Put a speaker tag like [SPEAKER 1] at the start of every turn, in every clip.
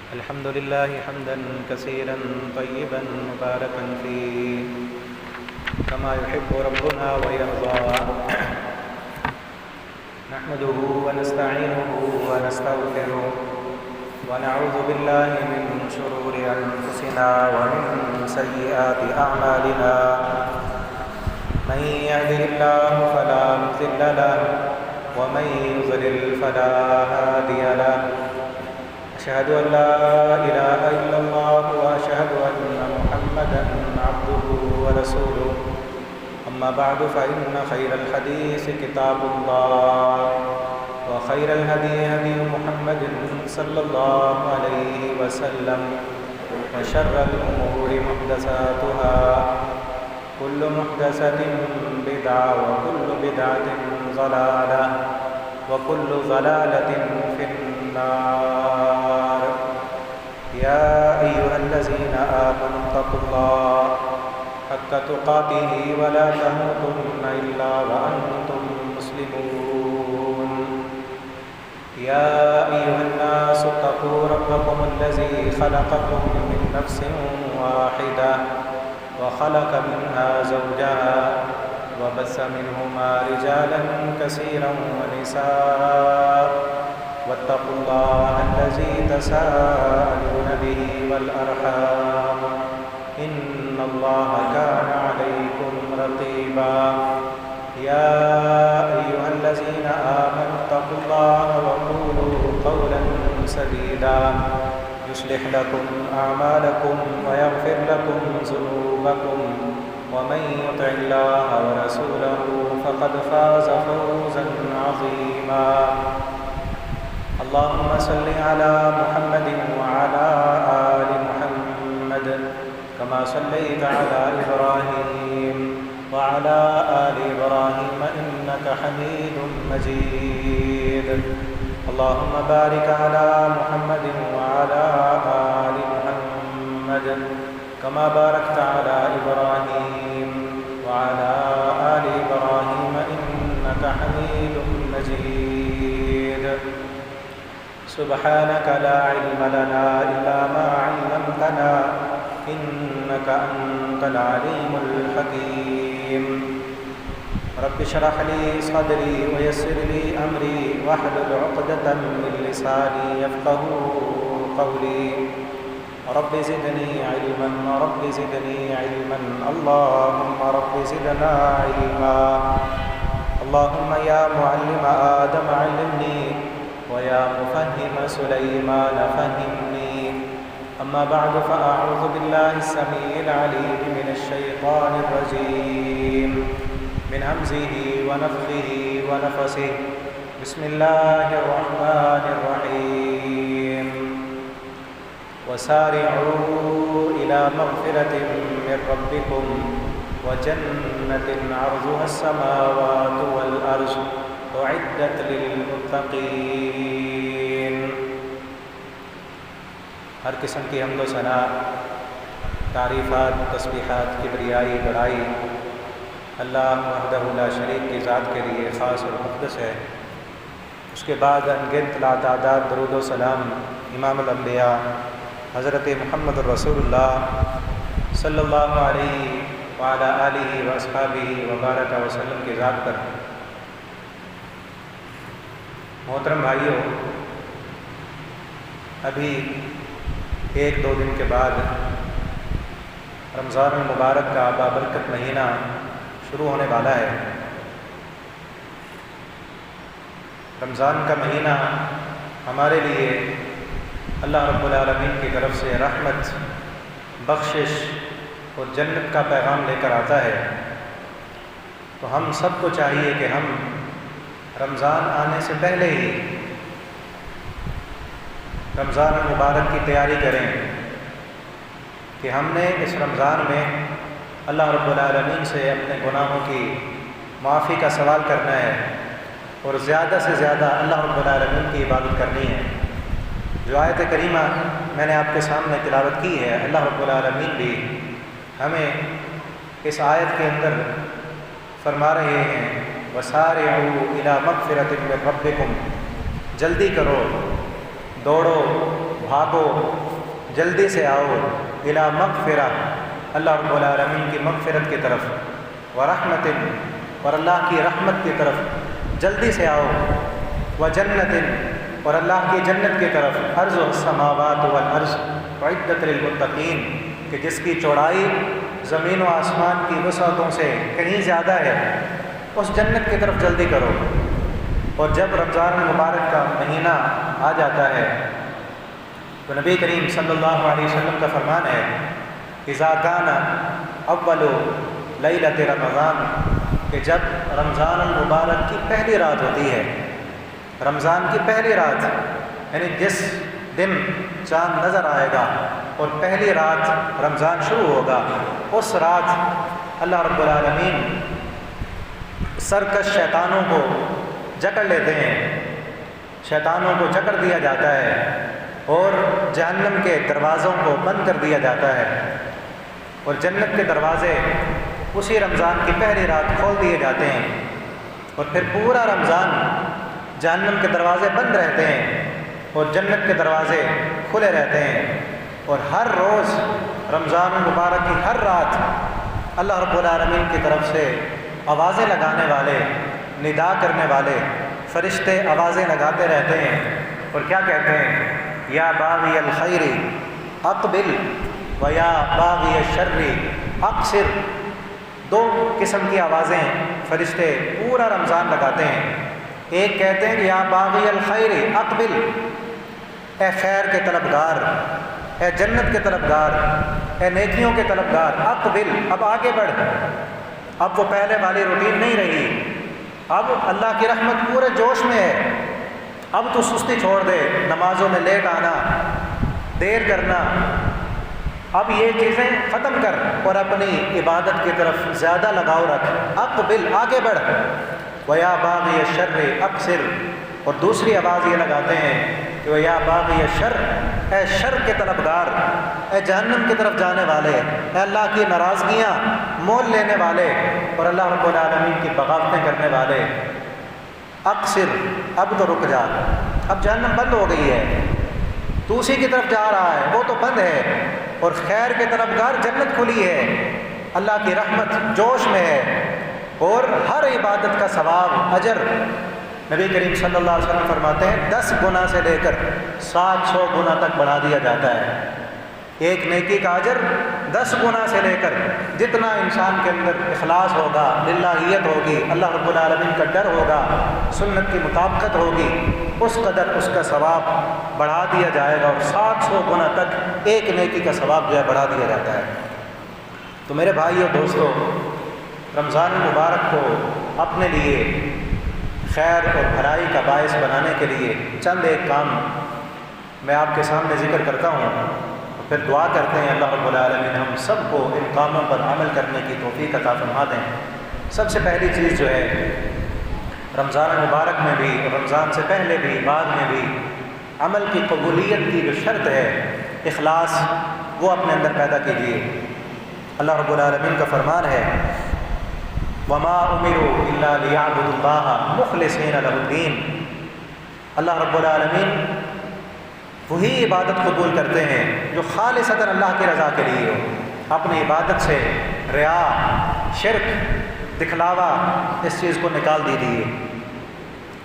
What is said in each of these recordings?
[SPEAKER 1] الحمد لله حمدا كثيرا طيبا مباركا فيه كما يحب ربنا ويرضى. نحمده ونستعينه ونستغفره ونعوذ بالله من شرور أنفسنا ومن سيئات أعمالنا. من يهده الله فلا مضل له ومن يضلل فلا هادي له. أشهد أن لا إله إلا الله وأشهد أن محمدا عبده ورسوله. أما بعد فإن خير الحديث كتاب الله وخير الهدي هدي محمد صلى الله عليه وسلم وشر الأمور محدثاتها كل محدثة بدعة وكل بدعة ضلالة وكل ضلالة في النار. يا أيها الذين آمنوا اتقوا الله حق تقاته ولا تموتن إلا وأنتم مسلمون. يا أيها الناس اتقوا ربكم الذي خلقكم من نفس واحدة وخلق منها زوجها وبث منهما رجالا كثيرا ونساء واتقوا الله الذي تساءلون به والأرحام إن الله كان عليكم رقيبا. يا أيها الذين آمنوا اتقوا الله وقولوا قولا سديدا يصلح لكم أعمالكم ويغفر لكم ذنوبكم ومن يطع الله ورسوله فقد فاز فوزا عظيما. اللهم صل على محمد وعلى آل محمد كما صليت على إبراهيم وعلى آل إبراهيم إنك حميد مجيد. اللهم بارك على محمد وعلى آل محمد كما باركت على إبراهيم وعلى آل إبراهيم إنك حميد مجيد. سبحانك لا علم لنا إلا ما علمتنا إنك أنت العليم الحكيم. رب اشرح لي صدري ويسر لي أمري واحلل عقدة من لساني يفقهوا قولي. رب زدني علما رب زدني علما اللهم رب زدنا علما. اللهم يا معلم آدم علمني ويا مفهم سليمان فهمني. أما بعد فأعوذ بالله السميع العليم من الشيطان الرجيم من همزه ونفخه ونفسه. بسم الله الرحمن الرحيم. وسارعوا إلى مغفرة من ربكم وجنة عرضها السماوات والأرض أعدت للمتقين. ہر قسم کی حمد و ثنا، تعریفات، تسبیحات، کبریائی، بڑائی اللہ وحدہ لا شریک کی ذات کے لیے خاص اور مقدس ہے. اس کے بعد انگنت لاتعداد درود و سلام امام الانبیاء حضرت محمد الرسول اللہ صلی اللہ علیہ وعلی آلہ واصحابہ وبارک وسلم کی ذات پر. محترم بھائیوں، ابھی ایک دو دن کے بعد رمضان المبارک کا بابرکت مہینہ شروع ہونے والا ہے. رمضان کا مہینہ ہمارے لیے اللہ رب العالمین کی طرف سے رحمت، بخشش اور جنت کا پیغام لے کر آتا ہے. تو ہم سب کو چاہیے کہ ہم رمضان آنے سے پہلے ہی رمضان المبارک کی تیاری کریں کہ ہم نے اس رمضان میں اللہ رب العالمین سے اپنے گناہوں کی معافی کا سوال کرنا ہے اور زیادہ سے زیادہ اللہ رب العالمین کی عبادت کرنی ہے. جو آیت کریمہ میں نے آپ کے سامنے تلاوت کی ہے، اللہ رب العالمین بھی ہمیں اس آیت کے اندر فرما رہے ہیں وَسَارِعُوا إِلَى مَغْفِرَةٍ مِّن رَبِّكُمْ، جلدی کرو، دوڑو بھاگو، جلدی سے آؤ الی مغفرہ، اللہ رب العالمین کی مغفرت کی طرف، ورحمت، اور اللہ کی رحمت کی طرف جلدی سے آؤ، وجنت، اور اللہ کی جنت کی طرف، عرض السماوات والارض اعدت للمتقین، کہ جس کی چوڑائی زمین و آسمان کی وسعتوں سے کہیں زیادہ ہے، اس جنت کی طرف جلدی کرو۔ اور جب رمضان المبارک کا مہینہ آ جاتا ہے تو نبی کریم صلی اللہ علیہ وسلم کا فرمان ہے، اذا کان اول لیلۃ رمضان، کہ جب رمضان المبارک کی پہلی رات ہوتی ہے، رمضان کی پہلی رات، یعنی جس دن چاند نظر آئے گا اور پہلی رات رمضان شروع ہوگا، اس رات اللہ رب العالمین سرکش شیطانوں کو جکڑ لیتے ہیں، شیطانوں کو جکڑ دیا جاتا ہے اور جہنم کے دروازوں کو بند کر دیا جاتا ہے، اور جنت کے دروازے اسی رمضان کی پہلی رات کھول دیے جاتے ہیں، اور پھر پورا رمضان جہنم کے دروازے بند رہتے ہیں اور جنت کے دروازے کھلے رہتے ہیں۔ اور ہر روز رمضان المبارک کی ہر رات اللہ رب العالمین کی طرف سے آوازیں لگانے والے، ندا کرنے والے فرشتے آوازیں لگاتے رہتے ہیں، اور کیا کہتے ہیں؟ یا باغی الخیر اقبل و یا باغی الشر اقصر۔ دو قسم کی آوازیں فرشتے پورا رمضان لگاتے ہیں۔ ایک کہتے ہیں کہ یا باغی الخیر اقبل، اے خیر کے طلبگار، اے جنت کے طلبگار، اے نیکیوں کے طلبگار، اقبل، اب آگے بڑھ، اب وہ پہلے والی روٹین نہیں رہی، اب اللہ کی رحمت پورے جوش میں ہے، اب تو سستی چھوڑ دے، نمازوں میں لیٹ آنا، دیر کرنا، اب یہ چیزیں ختم کر اور اپنی عبادت کی طرف زیادہ لگاؤ رکھ، اقبل، آگے بڑھ، وَيَا بَاغِيَ الشَّرِّ اقصر۔ اور دوسری آواز یہ لگاتے ہیں کہ وَيَا بَاغِيَ الشَّرِّ، اے شر کے طلبگار، اے جہنم کی طرف جانے والے، اے اللہ کی ناراضگیاں مول لینے والے اور اللہ رب العالمین کی بغاوتیں کرنے والے، اقصر، اب تو رک جا، اب جہنم بند ہو گئی ہے، تو اسی کی طرف جا رہا ہے، وہ تو بند ہے، اور خیر کے طلبگار جنت کھلی ہے، اللہ کی رحمت جوش میں ہے، اور ہر عبادت کا ثواب، اجر، نبی کریم صلی اللہ علیہ وسلم فرماتے ہیں 10 گنا سے لے کر 700 گنا تک بڑھا دیا جاتا ہے۔ ایک نیکی کا اجر 10 گنا سے لے کر، جتنا انسان کے اندر اخلاص ہوگا، للہیت ہوگی، اللہ رب العالمین کا ڈر ہوگا، سنت کی مطابقت ہوگی، اس قدر اس کا ثواب بڑھا دیا جائے گا، اور 700 گنا تک ایک نیکی کا ثواب جو ہے بڑھا دیا جاتا ہے۔ تو میرے بھائی اور دوستو، رمضان المبارک کو اپنے لیے خیر اور بھلائی کا باعث بنانے کے لیے چند ایک کام میں آپ کے سامنے ذکر کرتا ہوں، اور پھر دعا کرتے ہیں اللہ رب العالمین ہم سب کو ان کاموں پر عمل کرنے کی توفیق عطا فرما دیں۔ سب سے پہلی چیز جو ہے، رمضان المبارک میں بھی، رمضان سے پہلے بھی، بعد میں بھی، عمل کی قبولیت کی جو شرط ہے، اخلاص، وہ اپنے اندر پیدا کیجیے۔ اللہ رب العالمین کا فرمان ہے، وَمَا أُمِرُوا إِلَّا لِيَعْبُدُوا اللَّهَ مُخْلِصِينَ لَهُ الدِّينَ۔ اللہ رب العالمین وہی عبادت قبول کرتے ہیں جو خالصتاً اللہ کی رضا کے لیے ہو، اپنی عبادت سے ریا، شرک، دکھلاوا، اس چیز کو نکال دیجیے۔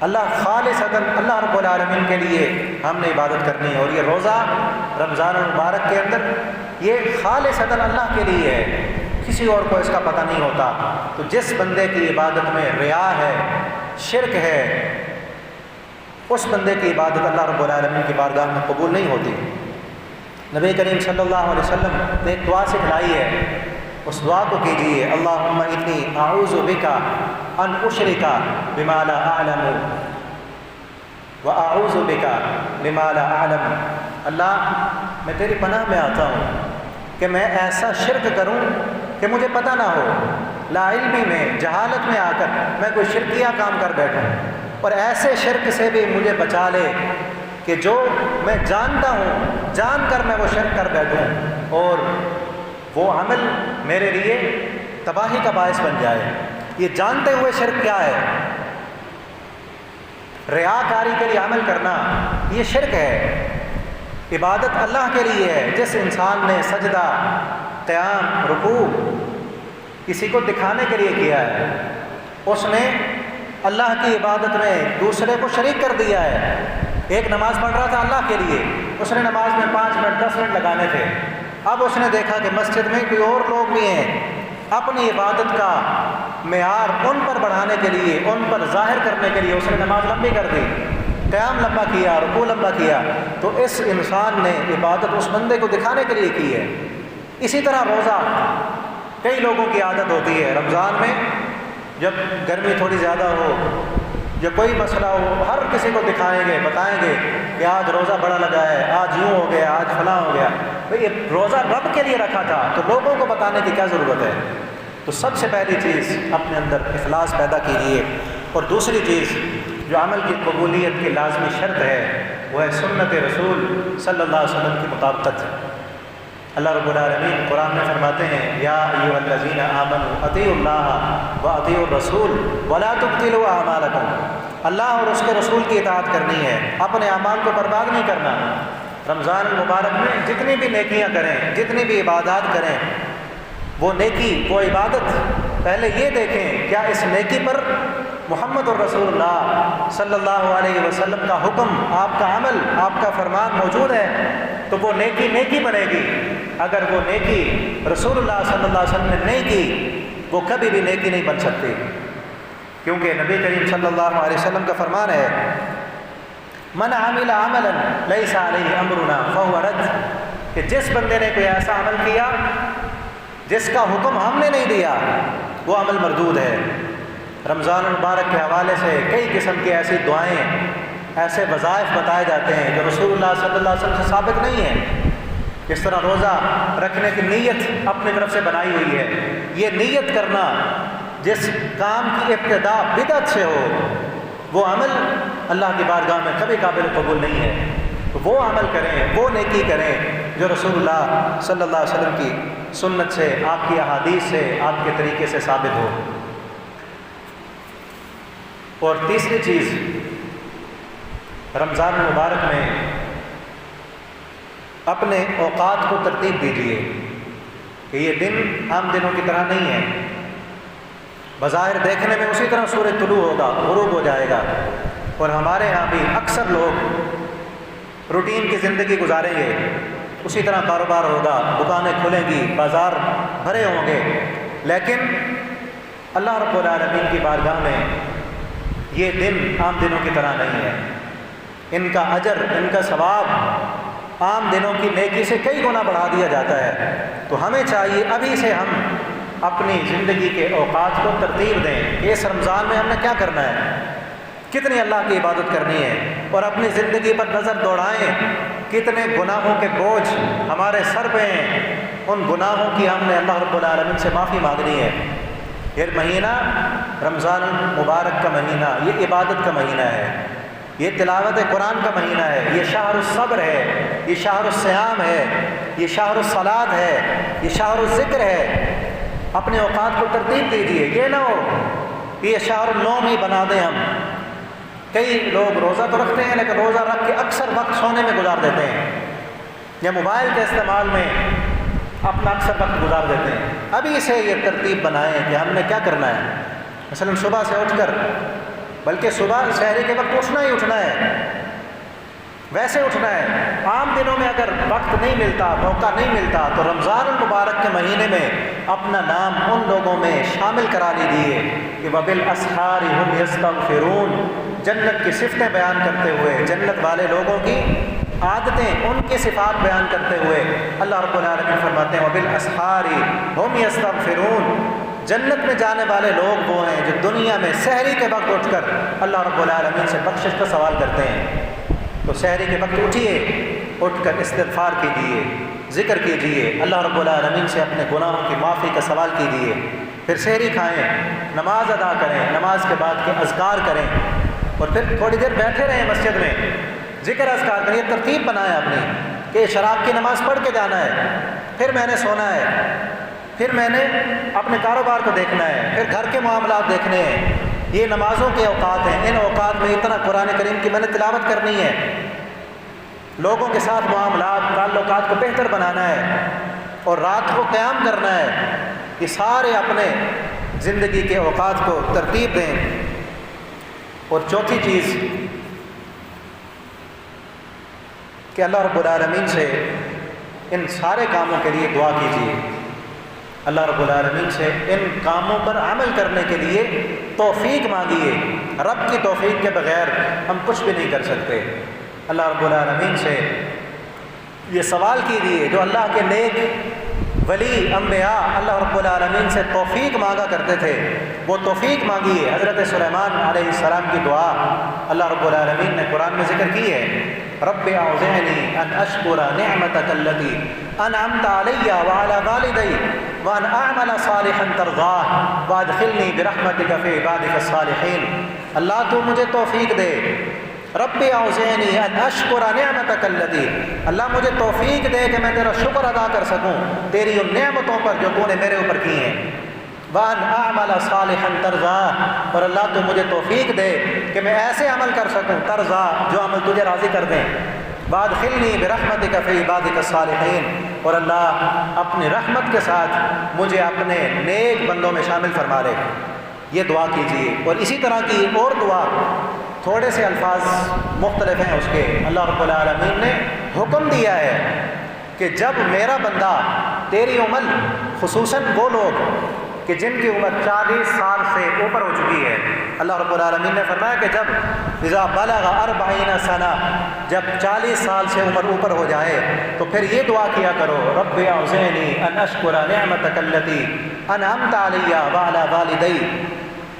[SPEAKER 1] اللہ خالصتاً اللہ رب العالمین کے لیے ہم نے عبادت کرنی ہے، اور یہ روزہ رمضان المبارک کے اندر یہ خالصتاً اللہ کے لیے ہے، کسی اور کو اس کا پتہ نہیں ہوتا۔ تو جس بندے کی عبادت میں ریا ہے، شرک ہے، اس بندے کی عبادت اللہ رب العالمین کی بارگاہ میں قبول نہیں ہوتی۔ نبی کریم صلی اللہ علیہ وسلم نے ایک دعا سکھلائی ہے، اس دعا کو کیجیے، اللہم انی اعوذ بک ان اشرک بما لا اعلم واعوذ بک بما لا اعلم۔ اللہ، میں تیری پناہ میں آتا ہوں کہ میں ایسا شرک کروں کہ مجھے پتہ نہ ہو، لا علمی میں، جہالت میں آ کر میں کوئی شرکیہ کام کر بیٹھوں، اور ایسے شرک سے بھی مجھے بچا لے کہ جو میں جانتا ہوں، جان کر میں وہ شرک کر بیٹھوں اور وہ عمل میرے لیے تباہی کا باعث بن جائے۔ یہ جانتے ہوئے شرک کیا ہے؟ ریاکاری کے لیے عمل کرنا، یہ شرک ہے۔ عبادت اللہ کے لیے ہے۔ جس انسان نے سجدہ، قیام، رکوع کسی کو دکھانے کے لیے کیا ہے، اس نے اللہ کی عبادت میں دوسرے کو شریک کر دیا ہے۔ ایک نماز پڑھ رہا تھا اللہ کے لیے، اس نے نماز میں 5 منٹ 10 منٹ لگانے تھے، اب اس نے دیکھا کہ مسجد میں کوئی اور لوگ بھی ہیں، اپنی عبادت کا معیار ان پر بڑھانے کے لیے، ان پر ظاہر کرنے کے لیے اس نے نماز لمبی کر دی، قیام لمبا کیا، رکوع لمبا کیا، تو اس انسان نے عبادت اس بندے کو دکھانے کے لیے کی ہے۔ اسی طرح روزہ، کئی لوگوں کی عادت ہوتی ہے رمضان میں جب گرمی تھوڑی زیادہ ہو یا کوئی مسئلہ ہو، ہر کسی کو دکھائیں گے، بتائیں گے کہ آج روزہ بڑا لگا ہے، آج یوں ہو گیا، آج فلاں ہو گیا۔ بھئی یہ روزہ رب کے لیے رکھا تھا تو لوگوں کو بتانے کی کیا ضرورت ہے؟ تو سب سے پہلی چیز اپنے اندر اخلاص پیدا کیجیے، اور دوسری چیز جو عمل کی قبولیت کی لازمی شرط ہے وہ ہے سنت رسول صلی اللہ علیہ وسلم کی مطابقت۔ اللہ رب العالمین قرآن میں فرماتے ہیں یا ایھا الذین آمنوا اطیعوا اللہ واطیعوا الرسول ولا تبطلوا اعمالکم، اللہ اور اس کے رسول کی اطاعت کرنی ہے، اپنے اعمال کو برباد نہیں کرنا۔ رمضان المبارک میں جتنی بھی نیکیاں کریں، جتنی بھی عبادات کریں، وہ نیکی، وہ عبادت پہلے یہ دیکھیں کیا اس نیکی پر محمد الرسول اللہ صلی اللہ علیہ وسلم کا حکم، آپ کا عمل، آپ کا فرمان موجود ہے، تو وہ نیکی نیکی بنے گی۔ اگر وہ نیکی رسول اللہ صلی اللہ علیہ وسلم نے نہیں کی، وہ کبھی بھی نیکی نہیں بن سکتی، کیونکہ نبی کریم صلی اللہ علیہ وسلم کا فرمان ہے من عمل عملا لیس علیہ امرنا فہو رد، کہ جس بندے نے کوئی ایسا عمل کیا جس کا حکم ہم نے نہیں دیا، وہ عمل مردود ہے۔ رمضان المبارک کے حوالے سے کئی قسم کی ایسی دعائیں، ایسے وظائف بتائے جاتے ہیں جو رسول اللہ صلی اللہ علیہ وسلم سے ثابت نہیں ہیں۔ اس طرح روزہ رکھنے کی نیت اپنی طرف سے بنائی ہوئی ہے، یہ نیت کرنا جس کام کی ابتدا بدعت سے ہو، وہ عمل اللہ کی بارگاہ میں کبھی قابل قبول نہیں ہے۔ تو وہ عمل کریں، وہ نیکی کریں جو رسول اللہ صلی اللہ علیہ وسلم کی سنت سے، آپ کی احادیث سے، آپ کے طریقے سے ثابت ہو۔ اور تیسری چیز، رمضان المبارک میں اپنے اوقات کو ترتیب دیجیے کہ یہ دن عام دنوں کی طرح نہیں ہے۔ بظاہر دیکھنے میں اسی طرح سورج طلوع ہوگا، غروب ہو جائے گا، اور ہمارے ہاں بھی اکثر لوگ روٹین کی زندگی گزاریں گے، اسی طرح کاروبار ہوگا، دکانیں کھلیں گی، بازار بھرے ہوں گے، لیکن اللہ رب العالمین کی بارگاہ میں یہ دن عام دنوں کی طرح نہیں ہے۔ ان کا اجر، ان کا ثواب عام دنوں کی نیکی سے کئی گنا بڑھا دیا جاتا ہے۔ تو ہمیں چاہیے ابھی سے ہم اپنی زندگی کے اوقات کو ترتیب دیں کہ اس رمضان میں ہم نے کیا کرنا ہے، کتنی اللہ کی عبادت کرنی ہے، اور اپنی زندگی پر نظر دوڑائیں کتنے گناہوں کے بوجھ ہمارے سر پہ ہیں، ان گناہوں کی ہم نے اللہ رب العالمین سے معافی مانگنی ہے۔ یہ مہینہ رمضان المبارک کا مہینہ، یہ عبادت کا مہینہ ہے، یہ تلاوت قرآن کا مہینہ ہے، یہ شہر الصبر ہے، یہ شہر الصیام ہے، یہ شہر الصلاۃ ہے، یہ شہر الذکر ہے۔ اپنے اوقات کو ترتیب دیجیے، یہ نہ ہو کہ یہ شہر النوم ہی بنا دیں ہم۔ کئی لوگ روزہ تو رکھتے ہیں لیکن روزہ رکھ کے اکثر وقت سونے میں گزار دیتے ہیں یا موبائل کے استعمال میں اپنا اکثر وقت گزار دیتے ہیں۔ ابھی سے یہ ترتیب بنائیں کہ ہم نے کیا کرنا ہے۔ مثلا صبح سے اٹھ کر، بلکہ صبح سحری کے وقت اٹھنا ہی اٹھنا ہے، ویسے اٹھنا ہے۔ عام دنوں میں اگر وقت نہیں ملتا، موقع نہیں ملتا، تو رمضان المبارک کے مہینے میں اپنا نام ان لوگوں میں شامل کرا لیجیے کہ وَبِالْأَسْحَارِ هُمْ يَسْتَغْفِرُونَ، جنت کی صفتیں بیان کرتے ہوئے، جنت والے لوگوں کی عادتیں، ان کی صفات بیان کرتے ہوئے اللہ رب العالمین فرماتے ہیں وَبِالْأَسْحَارِ هُمْ يَسْتَغْفِرُونَ، جنت میں جانے والے لوگ وہ ہیں جو دنیا میں سحری کے وقت اٹھ کر اللہ رب العالمین سے بخشش کا سوال کرتے ہیں۔ تو سحری کے وقت اٹھیے، اٹھ کر استغفار کیجیے، ذکر کیجیے، اللہ رب العالمین سے اپنے گناہوں کی معافی کا سوال کیجیے، پھر سحری کھائیں، نماز ادا کریں، نماز کے بعد کے اذکار کریں، اور پھر تھوڑی دیر بیٹھے رہیں مسجد میں، ذکر اذکار کریں۔ ترتیب بنائیں اپنی کہ شراب کی نماز پڑھ کے جانا ہے، پھر میں نے سونا ہے، پھر میں نے اپنے کاروبار کو دیکھنا ہے، پھر گھر کے معاملات دیکھنے ہیں۔ یہ نمازوں کے اوقات ہیں، ان اوقات میں اتنا قرآن کریم کی میں نے تلاوت کرنی ہے، لوگوں کے ساتھ معاملات تعلقات کو بہتر بنانا ہے اور رات کو قیام کرنا ہے، یہ سارے اپنے زندگی کے اوقات کو ترتیب دیں۔ اور چوتھی چیز کہ اللہ رب العالمین سے ان سارے کاموں کے لیے دعا کیجیے، اللہ رب العالمین سے ان کاموں پر عمل کرنے کے لیے توفیق مانگیے۔ رب کی توفیق کے بغیر ہم کچھ بھی نہیں کر سکتے۔ اللہ رب العالمین سے یہ سوال کیجیے، جو اللہ کے نیک ولی انبیاء اللہ رب العالمین سے توفیق مانگا کرتے تھے، وہ توفیق مانگیے۔ حضرت سلیمان علیہ السلام کی دعا اللہ رب العالمین نے قرآن میں ذکر کی ہے، رب اعوذنی ان اشکر نعمتک التی انعمت علی وعلی والدی وان اعمل صالحا ترضاہ وادخلنی برحمتک فی عبادک الصالحین۔ اللہ تو مجھے توفیق دے، رب اعوذنی ان اشکر نعمتک التی، اللہ مجھے توفیق دے کہ میں تیرا شکر ادا کر سکوں تیری ان نعمتوں پر جو تو نے میرے اوپر کی ہیں، وان اعمل صالحا ترضاہ، اور اللہ تو مجھے توفیق دے کہ میں ایسے عمل کر سکوں ترضاہ جو عمل تجھے راضی کر دیں، وادخلنی برحمتک فی عبادک الصالحین، اور اللہ اپنی رحمت کے ساتھ مجھے اپنے نیک بندوں میں شامل فرما لے۔ یہ دعا کیجیے۔ اور اسی طرح کی ایک اور دعا، تھوڑے سے الفاظ مختلف ہیں اس کے، اللہ رب العالمین نے حکم دیا ہے کہ جب میرا بندہ تیری عمر، خصوصاً وہ لوگ کہ جن کی عمر 40 سال سے اوپر ہو چکی ہے، اللہ رب العالمین نے فرمایا کہ جب اذا بلغ 40 سنہ، جب 40 سال سے عمر اوپر ہو جائے تو پھر یہ دعا کیا کرو، رب اعوذنی ان اشکر نعمتک التی انعمت علی وعلی والدی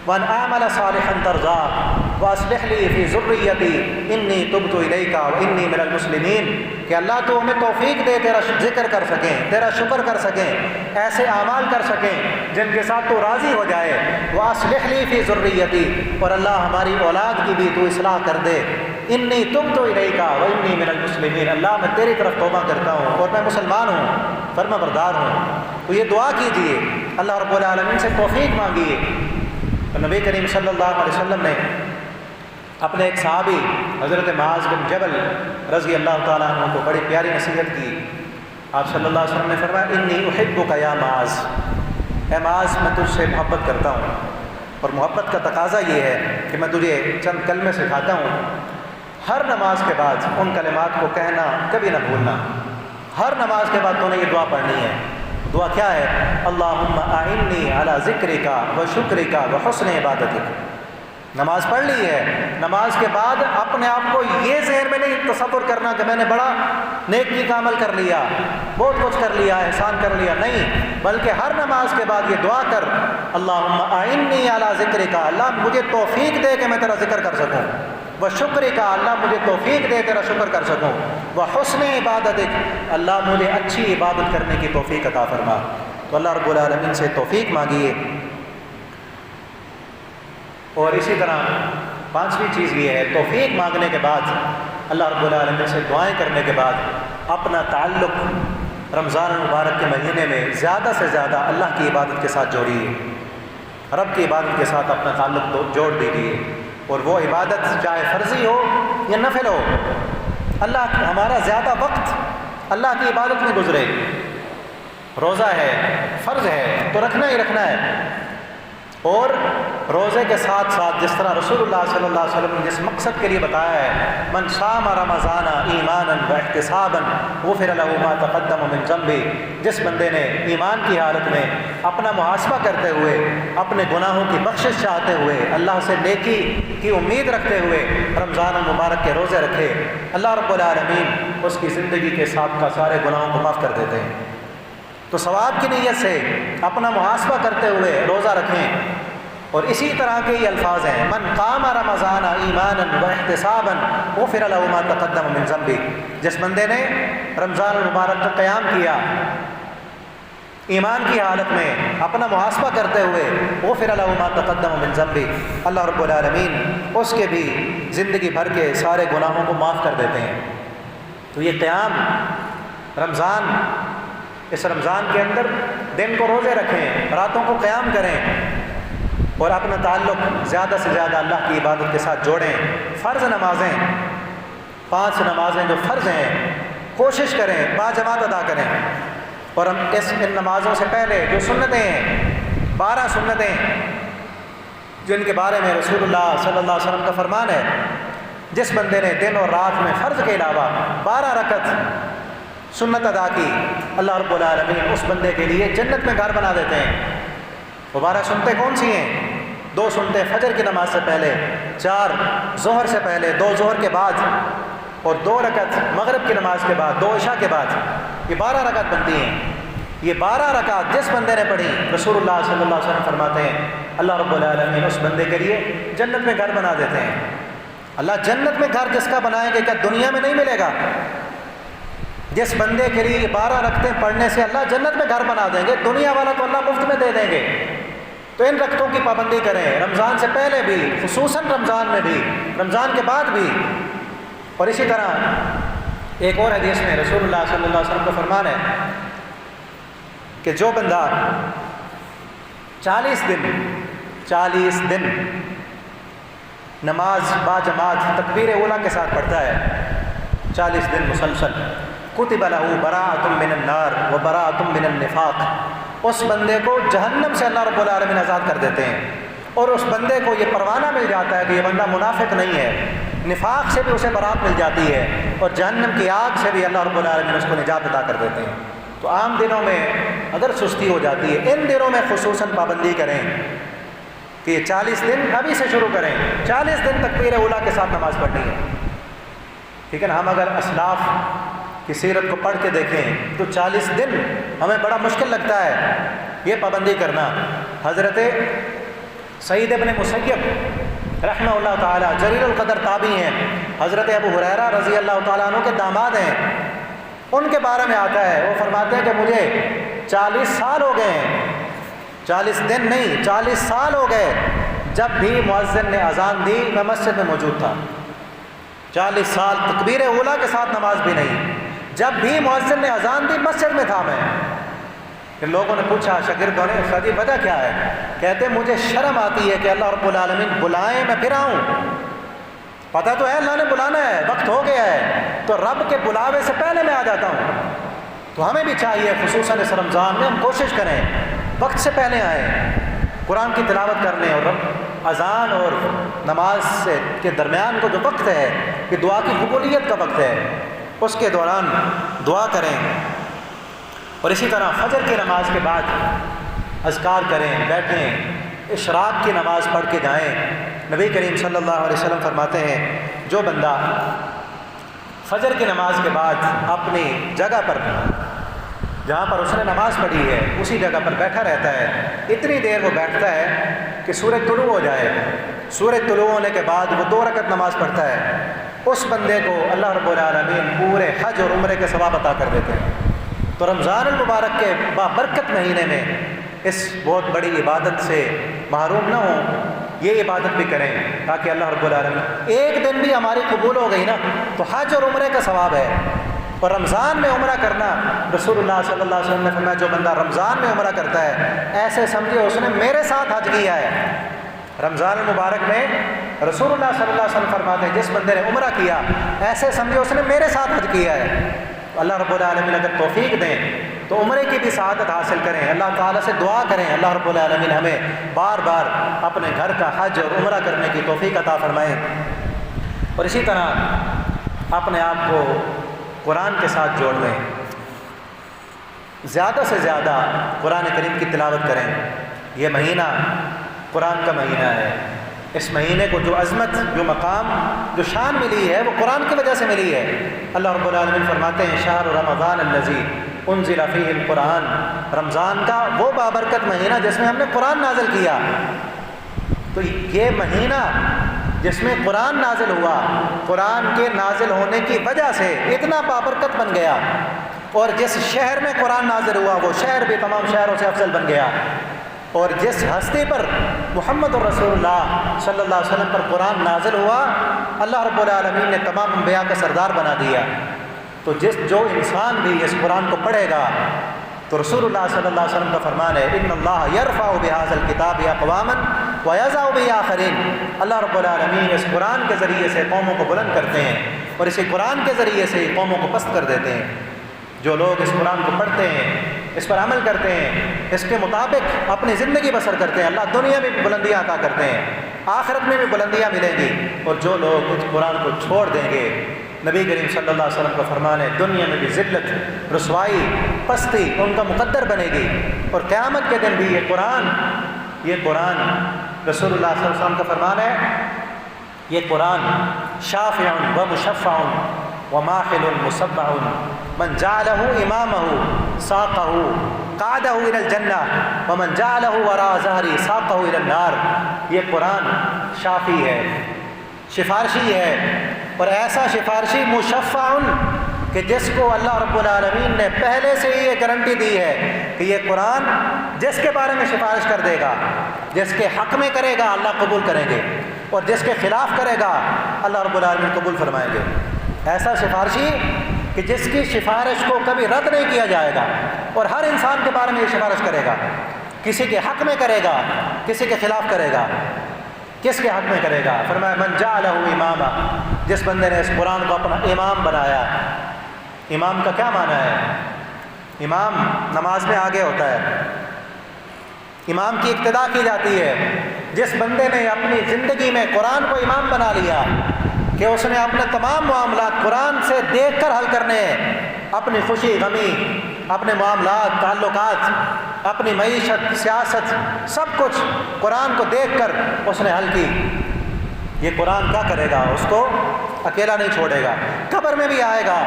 [SPEAKER 1] وان اعمل صالحا ترضاہ واصلح لی فی ذریتی انی تبت الیک وانی من المسلمین، کہ اللہ تو ہمیں توفیق دے تیرا ذکر کر سکیں، تیرا شکر کر سکیں، ایسے اعمال کر سکیں جن کے ساتھ تو راضی ہو جائے، واصلح لی فی ذریتی، اور اللہ ہماری اولاد کی بھی تو اصلاح کر دے، انی تبت الیک وانی من المسلمین، اللہ میں تیری طرف توبہ کرتا ہوں اور میں مسلمان ہوں، فرما بردار ہوں۔ تو یہ دعا کیجیے، اللہ رب العالمین سے توفیق مانگیے۔ نبی کریم صلی اللہ علیہ وسلم نے اپنے ایک صحابی حضرت معاذ بن جبل رضی اللہ تعالیٰ عنہ کو بڑی پیاری نصیحت کی۔ آپ صلی اللہ علیہ وسلم نے فرمایا، انی احبک یا معاذ، اے معاذ میں تجھ سے محبت کرتا ہوں، اور محبت کا تقاضا یہ ہے کہ میں تجھے چند کلمے سکھاتا ہوں، ہر نماز کے بعد ان کلمات کو کہنا کبھی نہ بھولنا۔ ہر نماز کے بعد تو نے یہ دعا پڑھنی ہے۔ دعا کیا ہے؟ اللہم اعنی علی ذکرک و شکرک و حسن عبادتک۔ نماز پڑھ لی ہے، نماز کے بعد اپنے آپ کو یہ ذہن میں نہیں تصور کرنا کہ میں نے بڑا نیکی کا عمل کر لیا، بہت کچھ کر لیا، احسان کر لیا، نہیں، بلکہ ہر نماز کے بعد یہ دعا کر، اللہم اعنی علی ذکرک، اللہ مجھے توفیق دے کہ میں تیرا ذکر کر سکوں، و شکرک، اللہ مجھے توفیق دے تیرا شکر کر سکوں، و حسن عبادتک، اللہ مجھے اچھی عبادت کرنے کی توفیق عطا فرما۔ تو اللہ رب العالمین سے توفیق مانگیے۔ اور اسی طرح پانچویں چیز یہ ہے، توفیق مانگنے کے بعد، اللہ رب العالمین سے دعائیں کرنے کے بعد اپنا تعلق رمضان المبارک کے مہینے میں زیادہ سے زیادہ اللہ کی عبادت کے ساتھ جوڑیے، رب کی عبادت کے ساتھ اپنا تعلق جوڑ دیجیے، اور وہ عبادت چاہے فرضی ہو یا نفل ہو، اللہ ہمارا زیادہ وقت اللہ کی عبادت میں گزرے۔ روزہ ہے، فرض ہے تو رکھنا ہی رکھنا ہے، اور روزے کے ساتھ ساتھ جس طرح رسول اللہ صلی اللہ علیہ وسلم نے جس مقصد کے لیے بتایا ہے، من صام رمضان ایمانا واحتسابا غفر له ما تقدم من ذنبه، جس بندے نے ایمان کی حالت میں اپنا محاسبہ کرتے ہوئے، اپنے گناہوں کی بخشش چاہتے ہوئے، اللہ سے نیکی کی امید رکھتے ہوئے رمضان المبارک کے روزے رکھے، اللہ رب العالمین اس کی زندگی کے ساتھ کا سارے گناہوں کو معاف کر دیتے ہیں۔ تو ثواب کی نیت سے اپنا محاسبہ کرتے ہوئے روزہ رکھیں۔ اور اسی طرح کے یہ الفاظ ہیں، من قام رمضان ایمانا واحتسابا غفر له ما تقدم من ذنبه، جس بندے نے رمضان المبارک کا قیام کیا ایمان کی حالت میں اپنا محاسبہ کرتے ہوئے، غفر له ما تقدم من ذنبه، اللہ رب العالمین اس کے بھی زندگی بھر کے سارے گناہوں کو معاف کر دیتے ہیں۔ تو یہ قیام رمضان، اس رمضان کے اندر دن کو روزے رکھیں، راتوں کو قیام کریں، اور اپنا تعلق زیادہ سے زیادہ اللہ کی عبادت کے ساتھ جوڑیں۔ فرض نمازیں، 5 نمازیں جو فرض ہیں کوشش کریں باجماعت ادا کریں، اور ہم ان نمازوں سے پہلے جو سنتیں ہیں 12 سنتیں جن کے بارے میں رسول اللہ صلی اللہ علیہ وسلم کا فرمان ہے، جس بندے نے دن اور رات میں فرض کے علاوہ 12 رکعت سنت ادا کی، اللہ رب العالمین اس بندے کے لیے جنت میں گھر بنا دیتے ہیں۔ وہ 12 سنتیں کون سی ہیں؟ 2 سنتیں فجر کی نماز سے پہلے، 4 ظہر سے پہلے، 2 ظہر کے بعد، اور 2 رکعت مغرب کی نماز کے بعد، 2 عشاء کے بعد، یہ 12 رکعت بنتی ہیں۔ یہ 12 رکعت جس بندے نے پڑھی، رسول اللہ صلی اللہ علیہ وسلم فرماتے ہیں اللہ رب العالمین اس بندے کے لیے جنت میں گھر بنا دیتے ہیں۔ اللہ جنت میں گھر کس کا بنائیں گے؟ کیا دنیا میں نہیں ملے گا؟ جس بندے کے لیے 12 رکعتیں پڑھنے سے اللہ جنت میں گھر بنا دیں گے، دنیا والا تو اللہ مفت میں دے دیں گے۔ تو ان رکعتوں کی پابندی کریں، رمضان سے پہلے بھی، خصوصاً رمضان میں بھی، رمضان کے بعد بھی۔ اور اسی طرح ایک اور حدیث میں رسول اللہ صلی اللہ علیہ وسلم کا فرمان ہے کہ جو بندہ 40 دن نماز با جماعت تکبیر اولیٰ کے ساتھ پڑھتا ہے، 40 دن مسلسل، کتب لہ براءۃ من النار و براءۃ من النفاق، اس بندے کو جہنم سے اللہ رب العالمین آزاد کر دیتے ہیں، اور اس بندے کو یہ پروانہ مل جاتا ہے کہ یہ بندہ منافق نہیں ہے، نفاق سے بھی اسے برات مل جاتی ہے، اور جہنم کی آگ سے بھی اللہ رب العالمین اس کو نجات عطا کر دیتے ہیں۔ تو عام دنوں میں اگر سستی ہو جاتی ہے، ان دنوں میں خصوصاً پابندی کریں کہ یہ 40 دن ابھی سے شروع کریں، 40 دن تکبیر اولیٰ کے ساتھ نماز پڑھنی ہے، ٹھیک ہے نا۔ ہم اگر اسلاف کی سیرت کو پڑھ کے دیکھیں تو 40 دن ہمیں بڑا مشکل لگتا ہے یہ پابندی کرنا۔ حضرت سعید ابن مسیب رحمہ اللہ تعالیٰ جلیل القدر تابعی ہیں، حضرت ابو ہریرہ رضی اللہ تعالیٰ عنہ کے داماد ہیں، ان کے بارے میں آتا ہے، وہ فرماتے ہیں کہ مجھے 40 سال ہو گئے ہیں، 40 دن نہیں 40 سال ہو گئے، جب بھی مؤذن نے اذان دی میں مسجد میں موجود تھا، 40 سال تکبیر اولیٰ کے ساتھ نماز بھی نہیں، جب بھی مؤذن نے اذان دی مسجد میں تھا میں۔ پھر لوگوں نے پوچھا، شاگردوں نے، استاد وجہ کیا ہے؟ کہتے مجھے شرم آتی ہے کہ اللہ رب العالمین بلائیں میں پھر آؤں، پتہ تو ہے اللہ نے بلانا ہے، وقت ہو گیا ہے، تو رب کے بلاوے سے پہلے میں آ جاتا ہوں۔ تو ہمیں بھی چاہیے خصوصاً اس رمضان میں ہم کوشش کریں وقت سے پہلے آئیں، قرآن کی تلاوت کرنے، اور اذان اور نماز کے درمیان کو جو وقت ہے کہ دعا کی قبولیت کا وقت ہے، اس کے دوران دعا کریں۔ اور اسی طرح فجر کی نماز کے بعد اذکار کریں، بیٹھیں، اشراق کی نماز پڑھ کے جائیں۔ نبی کریم صلی اللہ علیہ وسلم فرماتے ہیں جو بندہ فجر کی نماز کے بعد اپنی جگہ پر جہاں پر اس نے نماز پڑھی ہے اسی جگہ پر بیٹھا رہتا ہے، اتنی دیر وہ بیٹھتا ہے کہ سورج طلوع ہو جائے، سورج طلوع ہونے کے بعد وہ 2 رکعت نماز پڑھتا ہے، اس بندے کو اللہ رب العالمین پورے حج اور عمرے کے ثواب عطا کر دیتے ہیں۔ تو رمضان المبارک کے بابرکت مہینے میں اس بہت بڑی عبادت سے محروم نہ ہوں، یہ عبادت بھی کریں تاکہ اللہ رب العالمین ایک دن بھی ہماری قبول ہو گئی نا تو حج اور عمرے کا ثواب ہے۔ اور رمضان میں عمرہ کرنا، رسول اللہ صلی اللہ علیہ وسلم نے فرمایا جو بندہ رمضان میں عمرہ کرتا ہے ایسے سمجھے اس نے میرے ساتھ حج کیا ہے۔ رمضان المبارک میں رسول اللہ صلی اللہ علیہ وسلم فرماتے ہیں جس بندے نے عمرہ کیا ایسے سمجھے اس نے میرے ساتھ حج کیا ہے۔ اللہ رب العالمین اگر توفیق دیں تو عمرے کی بھی سعادت حاصل کریں، اللہ تعالیٰ سے دعا کریں اللہ رب العالمین ہمیں بار بار اپنے گھر کا حج اور عمرہ کرنے کی توفیق عطا فرمائیں۔ اور اسی طرح اپنے آپ کو قرآن کے ساتھ جوڑ لیں، زیادہ سے زیادہ قرآن کریم کی تلاوت کریں۔ یہ مہینہ قرآن کا مہینہ ہے، اس مہینے کو جو عظمت، جو مقام، جو شان ملی ہے وہ قرآن کی وجہ سے ملی ہے۔ اللہ رب العالمین فرماتے ہیں شہر رمضان الذی انزل فیہ القرآن، رمضان کا وہ بابرکت مہینہ جس میں ہم نے قرآن نازل کیا۔ تو یہ مہینہ جس میں قرآن نازل ہوا، قرآن کے نازل ہونے کی وجہ سے اتنا بابرکت بن گیا، اور جس شہر میں قرآن نازل ہوا وہ شہر بھی تمام شہروں سے افضل بن گیا، اور جس ہستی پر محمد الرسول اللہ صلی اللہ علیہ وسلم پر قرآن نازل ہوا اللہ رب العالمین نے تمام انبیاء کا سردار بنا دیا۔ تو جو انسان بھی اس قرآن کو پڑھے گا تو رسول اللہ صلی اللہ علیہ وسلم کا فرمان ہے ان اللہ یرفع بہذا الکتاب اقواما ویضع بہ آخرین، اللہ رب العالمین اس قرآن کے ذریعے سے قوموں کو بلند کرتے ہیں اور اسی قرآن کے ذریعے سے قوموں کو پست کر دیتے ہیں۔ جو لوگ اس قرآن کو پڑھتے ہیں، اس پر عمل کرتے ہیں، اس کے مطابق اپنی زندگی بسر کرتے ہیں، اللہ دنیا میں بھی بلندیاں عطا کرتے ہیں، آخرت میں بھی بلندیاں ملیں گی۔ اور جو لوگ اس قرآن کو چھوڑ دیں گے، نبی کریم صلی اللہ علیہ وسلم کا فرمان ہے، دنیا میں بھی ذلت، رسوائی، پستی ان کا مقدر بنے گی، اور قیامت کے دن بھی یہ قرآن رسول اللہ صلی اللہ علیہ وسلم کا فرمان ہے، یہ قرآن شافع و مشفع و ماحل مصبع من جعلہ امامہ ساقہ قعدہ الی الجنہ ومن جعلہ وراء ظہری ساقہ الی النار۔ یہ قرآن شافی ہے، سفارشی ہے، اور ایسا سفارشی مشفع کہ جس کو اللہ رب العالمین نے پہلے سے ہی یہ گارنٹی دی ہے کہ یہ قرآن جس کے بارے میں سفارش کر دے گا، جس کے حق میں کرے گا اللہ قبول کریں گے، اور جس کے خلاف کرے گا اللہ رب العالمین قبول فرمائیں گے۔ ایسا سفارشی کہ جس کی سفارش کو کبھی رد نہیں کیا جائے گا، اور ہر انسان کے بارے میں یہ سفارش کرے گا، کسی کے حق میں کرے گا، کسی کے خلاف کرے گا۔ کس کے حق میں کرے گا؟ فرمایا من جعلہ اماما، جس بندے نے اس قرآن کو اپنا امام بنایا۔ امام کا کیا معنی ہے؟ امام نماز میں آگے ہوتا ہے، امام کی اقتداء کی جاتی ہے۔ جس بندے نے اپنی زندگی میں قرآن کو امام بنا لیا کہ اس نے اپنے تمام معاملات قرآن سے دیکھ کر حل کرنے ہیں، اپنی خوشی غمی، اپنے معاملات، تعلقات، اپنی معیشت، سیاست، سب کچھ قرآن کو دیکھ کر اس نے حل کی، یہ قرآن کیا کرے گا؟ اس کو اکیلا نہیں چھوڑے گا، قبر میں بھی آئے گا،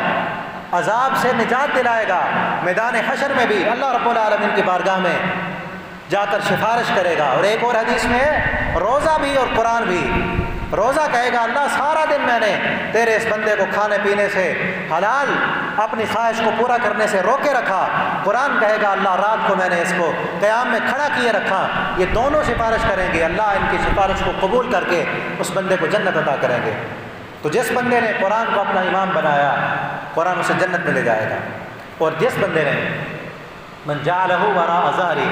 [SPEAKER 1] عذاب سے نجات دلائے گا، میدان حشر میں بھی اللہ رب العالمین کی بارگاہ میں جا کر سفارش کرے گا۔ اور ایک اور حدیث میں ہے روزہ بھی اور قرآن بھی۔ روزہ کہے گا اللہ سارا دن میں نے تیرے اس بندے کو کھانے پینے سے، حلال اپنی خواہش کو پورا کرنے سے روکے رکھا۔ قرآن کہے گا اللہ رات کو میں نے اس کو قیام میں کھڑا کیے رکھا۔ یہ دونوں سفارش کریں گے، اللہ ان کی سفارش کو قبول کر کے اس بندے کو جنت عطا کریں گے۔ تو جس بندے نے قرآن کو اپنا امام بنایا، قرآن اسے جنت میں لے جائے گا۔ اور جس بندے نے من جعلہ وراء ظہری،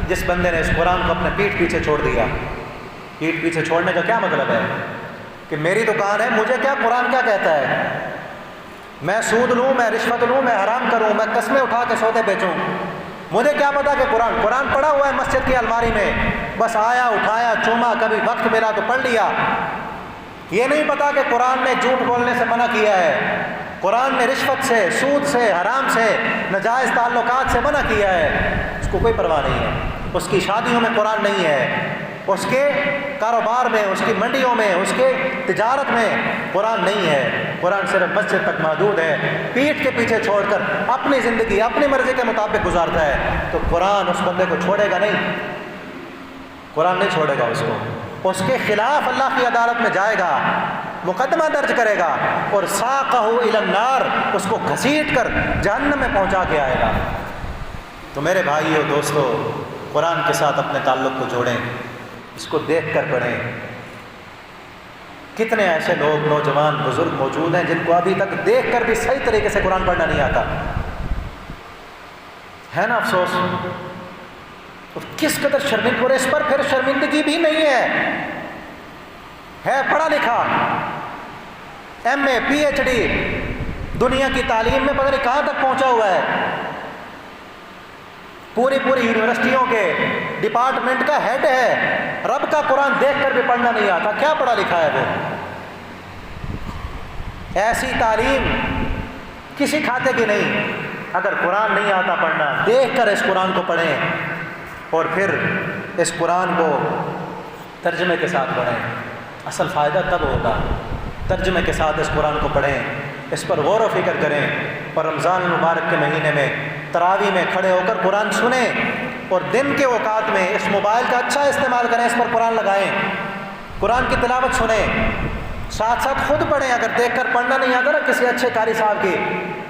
[SPEAKER 1] جس بندے نے اس قرآن کو اپنے پیٹھ پیچھے چھوڑ دیا۔ پیٹھ پیچھے چھوڑنے کا کیا مطلب ہے؟ کہ میری دکان ہے، مجھے کیا قرآن کیا کہتا ہے؟ میں سود لوں، میں رشوت لوں، میں حرام کروں، میں قسمیں اٹھا کے سودے بیچوں، مجھے کیا پتا کہ قرآن پڑھا ہوا ہے مسجد کی الماری میں، بس آیا اٹھایا چوما، کبھی وقت ملا تو پڑھ لیا۔ یہ نہیں پتا کہ قرآن نے جھوٹ بولنے سے منع کیا ہے، قرآن نے رشوت سے، سود سے، حرام سے، ناجائز تعلقات سے منع کیا ہے۔ اس کو کوئی پرواہ نہیں ہے، اس کی شادیوں میں قرآن نہیں ہے، اس کے کاروبار میں، اس کی منڈیوں میں، اس کے تجارت میں قرآن نہیں ہے۔ قرآن صرف مسجد تک محدود ہے، پیٹھ کے پیچھے چھوڑ کر اپنی زندگی اپنی مرضی کے مطابق گزارتا ہے، تو قرآن اس بندے کو چھوڑے گا نہیں، قرآن نہیں چھوڑے گا اس کو۔ اس کے خلاف اللہ کی عدالت میں جائے گا، مقدمہ درج کرے گا، اور ساقہ الی النار، اس کو گھسیٹ کر جہنم میں پہنچا کے آئے گا۔ تو میرے بھائیو دوستو، قرآن کے ساتھ اپنے تعلق کو جوڑیں، اس کو دیکھ کر پڑھیں۔ کتنے ایسے لوگ، نوجوان بزرگ موجود ہیں جن کو ابھی تک دیکھ کر بھی صحیح طریقے سے قرآن پڑھنا نہیں آتا، ہے نا افسوس؟ اور کس قدر شرمندگی، اور اس پر پھر شرمندگی بھی نہیں ہے پڑھا لکھا، ایم اے پی ایچ ڈی، دنیا کی تعلیم میں پتہ نہیں کہاں تک پہنچا ہوا ہے، پوری یونیورسٹیوں کے ڈپارٹمنٹ کا ہیڈ ہے، رب کا قرآن دیکھ کر بھی پڑھنا نہیں آتا، کیا پڑھا لکھا ہے وہ؟ ایسی تعلیم کسی کھاتے کی نہیں۔ اگر قرآن نہیں آتا پڑھنا، دیکھ کر اس قرآن کو پڑھیں، اور پھر اس قرآن کو ترجمے کے ساتھ پڑھیں۔ اصل فائدہ تب ہوگا، ترجمے کے ساتھ اس قرآن کو پڑھیں، اس پر غور و فکر کریں، اور رمضان المبارک کے مہینے میں تراویح میں کھڑے ہو کر قرآن سنیں، اور دن کے اوقات میں اس موبائل کا اچھا استعمال کریں، اس پر قرآن لگائیں، قرآن کی تلاوت سنیں، ساتھ ساتھ خود پڑھیں۔ اگر دیکھ کر پڑھنا نہیں آتا نا کسی اچھے قاری صاحب کی،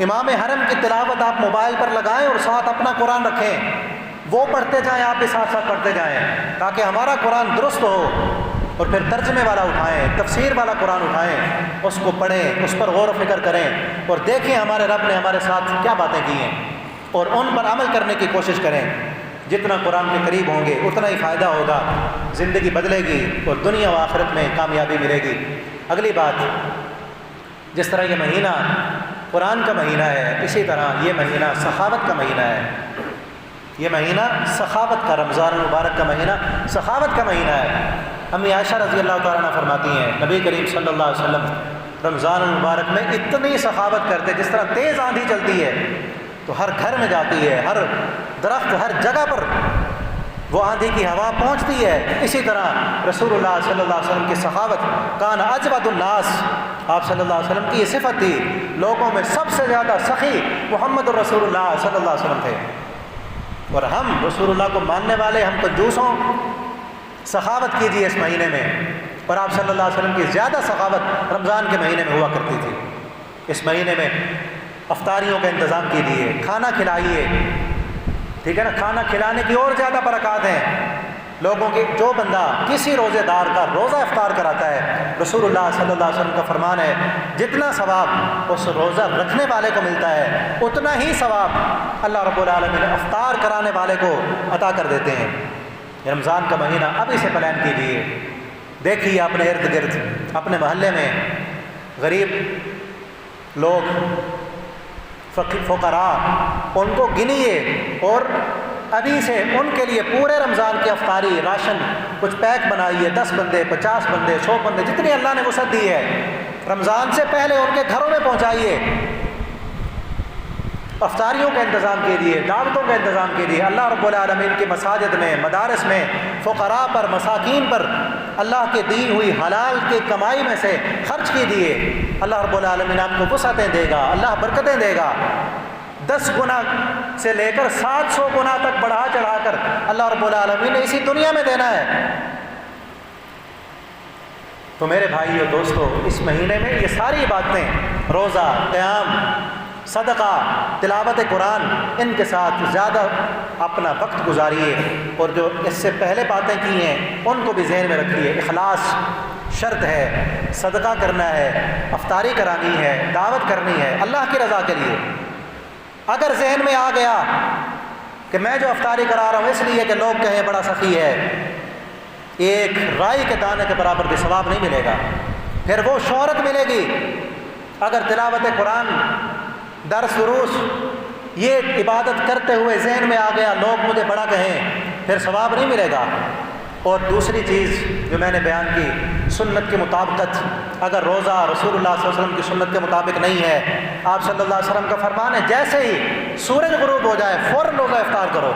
[SPEAKER 1] امام حرم کی تلاوت آپ موبائل پر لگائیں اور ساتھ اپنا قرآن رکھیں، وہ پڑھتے جائیں، آپ بھی ساتھ ساتھ پڑھتے جائیں، تاکہ ہمارا قرآن درست ہو۔ اور پھر ترجمے والا اٹھائیں، تفسیر والا قرآن اٹھائیں، اس کو پڑھیں، اس پر غور و فکر کریں، اور دیکھیں ہمارے رب نے ہمارے ساتھ کیا باتیں کی ہیں، اور ان پر عمل کرنے کی کوشش کریں۔ جتنا قرآن کے قریب ہوں گے اتنا ہی فائدہ ہوگا، زندگی بدلے گی، اور دنیا و آخرت میں کامیابی ملے گی۔ اگلی بات، جس طرح یہ مہینہ قرآن کا مہینہ ہے، اسی طرح یہ مہینہ سخاوت کا مہینہ ہے۔ یہ مہینہ سخاوت کا، رمضان المبارک کا مہینہ سخاوت کا مہینہ ہے۔ امی عائشہ رضی اللہ تعالیٰ عنہ فرماتی ہیں نبی کریم صلی اللہ علیہ وسلم رمضان المبارک میں اتنی سخاوت کرتے، جس طرح تیز آندھی چلتی ہے تو ہر گھر میں جاتی ہے، ہر درخت، ہر جگہ پر وہ آندھی کی ہوا پہنچتی ہے، اسی طرح رسول اللہ صلی اللہ علیہ وسلم کی سخاوت، کان اجود الناس، آپ صلی اللہ علیہ وسلم کی یہ صفت تھی، لوگوں میں سب سے زیادہ سخی محمد الرسول اللہ صلی اللہ علیہ وسلم تھے۔ اور ہم رسول اللہ کو ماننے والے، ہم کنجوسوں، سخاوت کیجیے اس مہینے میں۔ اور آپ صلی اللہ علیہ وسلم کی زیادہ سخاوت رمضان کے مہینے میں ہوا کرتی تھی۔ اس مہینے میں افطاریوں کا انتظام کیجیے، کھانا کھلائیے، ٹھیک ہے نا، کھانا کھلانے کی اور زیادہ برکات ہیں لوگوں کی۔ جو بندہ کسی روزے دار کا روزہ افطار کراتا ہے، رسول اللہ صلی اللہ علیہ وسلم کا فرمان ہے جتنا ثواب اس روزہ رکھنے والے کو ملتا ہے، اتنا ہی ثواب اللہ رب العالمین افطار کرانے والے کو عطا کر دیتے ہیں۔ رمضان کا مہینہ اب اسے پلان کیجیے، دیکھیے اپنے ارد گرد، اپنے محلے میں غریب لوگ، فقراء، ان کو گنیے اور ابھی سے ان کے لیے پورے رمضان کی افطاری راشن کچھ پیک بنائیے، 10 بندے، 50 بندے، 100 بندے، جتنی اللہ نے وسعت دی ہے، رمضان سے پہلے ان کے گھروں میں پہنچائیے، افطاریوں کا انتظام کیجیے، دعوتوں کا انتظام کیجیے۔ اللہ رب العالمین کی مساجد میں، مدارس میں فقراء پر، مساکین پر اللہ کی دی ہوئی حلال کی کمائی میں سے خرچ کیجیے، اللہ رب العالمین آپ کو وسعتیں دے گا، اللہ برکتیں دے گا۔ 10 گنا سے لے کر 700 گنا تک بڑھا چڑھا کر اللہ رب العالمین نے اسی دنیا میں دینا ہے۔ تو میرے بھائیو دوستو، اس مہینے میں یہ ساری باتیں، روزہ، قیام، صدقہ، تلاوت قرآن، ان کے ساتھ زیادہ اپنا وقت گزاریے، اور جو اس سے پہلے باتیں کی ہیں ان کو بھی ذہن میں رکھیے۔ اخلاص شرط ہے، صدقہ کرنا ہے، افطاری کرانی ہے، دعوت کرنی ہے اللہ کی رضا کے لیے۔ اگر ذہن میں آ گیا کہ میں جو افطاری کرا رہا ہوں اس لیے کہ لوگ کہیں بڑا سخی ہے، ایک رائی کے دانے کے برابر بھی ثواب نہیں ملے گا، پھر وہ شہرت ملے گی۔ اگر تلاوت قرآن، درس دروس، یہ عبادت کرتے ہوئے ذہن میں آ گیا لوگ مجھے بڑا کہیں، پھر ثواب نہیں ملے گا۔ اور دوسری چیز جو میں نے بیان کی، سنت کی مطابقت، اگر روزہ رسول اللہ صلی اللہ علیہ وسلم کی سنت کے مطابق نہیں ہے، آپ صلی اللہ علیہ وسلم کا فرمان ہے جیسے ہی سورج غروب ہو جائے فوراً روزہ افطار کرو۔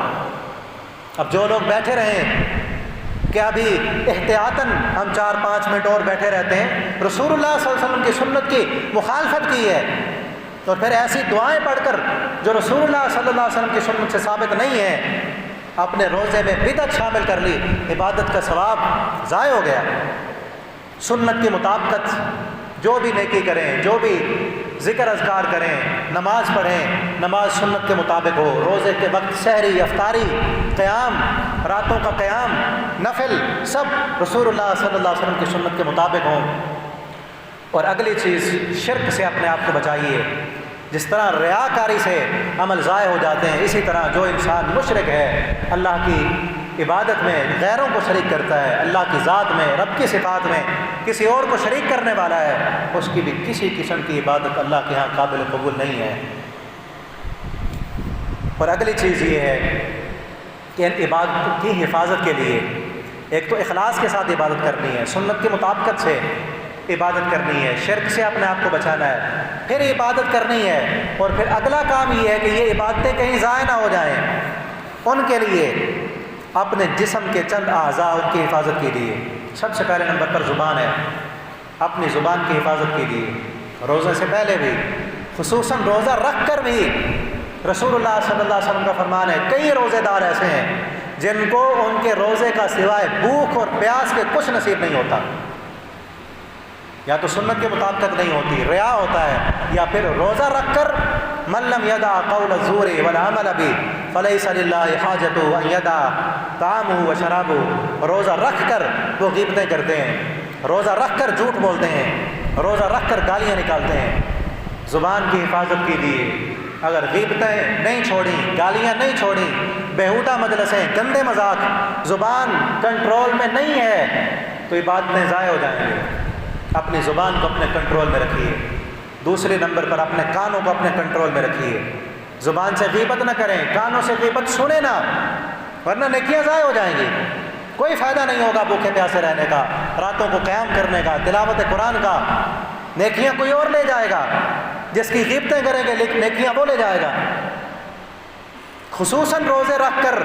[SPEAKER 1] اب جو لوگ بیٹھے رہیں کہ ابھی احتیاطاً ہم 4-5 منٹ اور بیٹھے رہتے ہیں، رسول اللہ صلی اللہ علیہ وسلم کی سنت کی مخالفت کی ہے، اور پھر ایسی دعائیں پڑھ کر جو رسول اللہ صلی اللہ علیہ وسلم کی سنت سے ثابت نہیں ہے، اپنے روزے میں بدعت شامل کر لی، عبادت کا ثواب ضائع ہو گیا۔ سنت کی مطابقت، جو بھی نیکی کریں، جو بھی ذکر اذکار کریں، نماز پڑھیں، نماز سنت کے مطابق ہو، روزے کے وقت سحری، افطاری، قیام، راتوں کا قیام، نفل، سب رسول اللہ صلی اللہ علیہ وسلم کی سنت کے مطابق ہوں۔ اور اگلی چیز، شرک سے اپنے آپ کو بچائیے۔ جس طرح ریاکاری سے عمل ضائع ہو جاتے ہیں، اسی طرح جو انسان مشرک ہے، اللہ کی عبادت میں غیروں کو شریک کرتا ہے، اللہ کی ذات میں، رب کی صفات میں کسی اور کو شریک کرنے والا ہے، اس کی بھی کسی قسم کی عبادت اللہ کے ہاں قابل قبول نہیں ہے۔ اور اگلی چیز یہ ہے کہ ان عبادت کی حفاظت کے لیے ایک تو اخلاص کے ساتھ عبادت کرنی ہے، سنت کی مطابقت سے عبادت کرنی ہے، شرک سے اپنے آپ کو بچانا ہے، پھر عبادت کرنی ہے، اور پھر اگلا کام یہ ہے کہ یہ عبادتیں کہیں ضائع نہ ہو جائیں، ان کے لیے اپنے جسم کے چند اعضاء ان کی حفاظت کیجیے۔ سب سے پہلے نمبر پر زبان ہے، اپنی زبان کی حفاظت کیجیے، روزے سے پہلے بھی، خصوصاً روزہ رکھ کر بھی۔ رسول اللہ صلی اللہ علیہ وسلم کا فرمان ہے، کئی روزے دار ایسے ہیں جن کو ان کے روزے کا سوائے بھوک اور پیاس کے کچھ نصیب نہیں ہوتا، یا تو سنت کے مطابقت نہیں ہوتی، ریا ہوتا ہے، یا پھر روزہ رکھ کر من لم یدع قول الزور والعمل به فلیس للہ حاجۃ ان یدع طعامہ وشرابہ۔ روزہ رکھ کر وہ غیبتیں کرتے ہیں، روزہ رکھ کر جھوٹ بولتے ہیں، روزہ رکھ کر گالیاں نکالتے ہیں۔ زبان کی حفاظت کیجیے، اگر غیبتیں نہیں چھوڑیں، گالیاں نہیں چھوڑیں، بیہودہ مجلسیں، گندے مذاق، زبان کنٹرول میں نہیں ہے تو عبادتیں ضائع ہو جائیں گے۔ اپنی زبان کو اپنے کنٹرول میں رکھیے۔ دوسرے نمبر پر اپنے کانوں کو اپنے کنٹرول میں رکھیے، زبان سے غیبت نہ کریں، کانوں سے غیبت سنیں نہ، ورنہ نیکیاں ضائع ہو جائیں گی، کوئی فائدہ نہیں ہوگا بھوکے پیاسے رہنے کا، راتوں کو قیام کرنے کا، تلاوت قرآن کا، نیکیاں کوئی اور لے جائے گا، جس کی غیبتیں کریں گے نیکیاں وہ لے جائے گا۔ خصوصاً روزے رکھ کر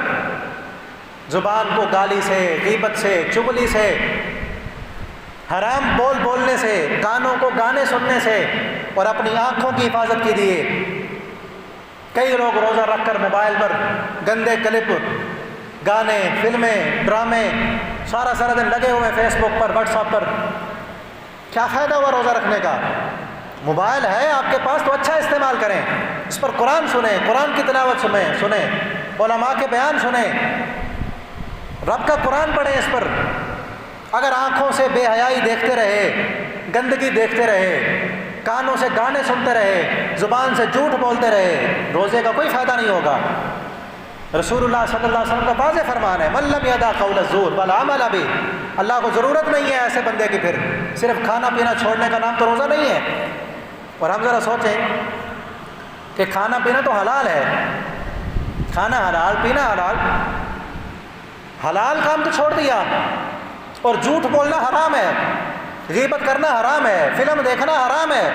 [SPEAKER 1] زبان کو گالی سے، غیبت سے، چغلی سے، حرام بولنے سے، کانوں کو گانے سننے سے اور اپنی آنکھوں کی حفاظت کیجیے۔ کئی لوگ روزہ رکھ کر موبائل پر گندے کلپ، گانے، فلمیں، ڈرامے سارا دن لگے ہوئے فیس بک پر، واٹس ایپ پر، کیا فائدہ ہوا روزہ رکھنے کا؟ موبائل ہے آپ کے پاس تو اچھا استعمال کریں، اس پر قرآن سنیں، قرآن کی تلاوت سنیں، علماء کے بیان سنیں، رب کا قرآن پڑھیں اس پر۔ اگر آنکھوں سے بے حیائی دیکھتے رہے، گندگی دیکھتے رہے، کانوں سے گانے سنتے رہے، زبان سے جھوٹ بولتے رہے، روزے کا کوئی فائدہ نہیں ہوگا۔ رسول اللہ صلی اللہ علیہ وسلم کا واضح فرمان ہے، من لم یدع قول الزور والعمل بہ، اللہ کو ضرورت نہیں ہے ایسے بندے کی، پھر صرف کھانا پینا چھوڑنے کا نام تو روزہ نہیں ہے۔ اور ہم ذرا سوچیں کہ کھانا پینا تو حلال ہے، کھانا حلال، پینا حلال، حلال کام تو چھوڑ دیا، اور جھوٹ بولنا حرام ہے، غیبت کرنا حرام ہے، فلم دیکھنا حرام ہے،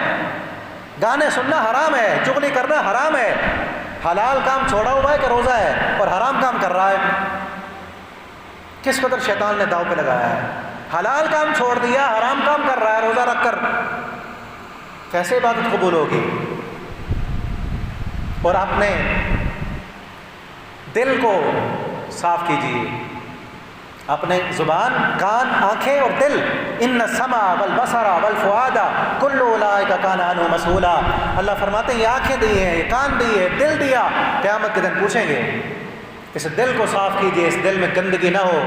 [SPEAKER 1] گانے سننا حرام ہے، چغلی کرنا حرام ہے۔ حلال کام چھوڑا ہوا ہے کہ روزہ ہے، اور حرام کام کر رہا ہے۔ کس قدر شیطان نے داؤ پہ لگایا ہے، حلال کام چھوڑ دیا، حرام کام کر رہا ہے روزہ رکھ کر، کیسے عبادت قبول ہوگی؟ اور اپنے دل کو صاف کیجیے، اپنے زبان، کان، آنکھیں اور دل، ان السمع والبصر والفؤاد کل اولئک کان عنہ مسئولا، اللہ فرماتے ہیں یہ آنکھیں دی ہیں، یہ کان دی ہے، دل دیا، قیامت کے دن پوچھیں گے۔ اس دل کو صاف کیجیے، اس دل میں گندگی نہ ہو،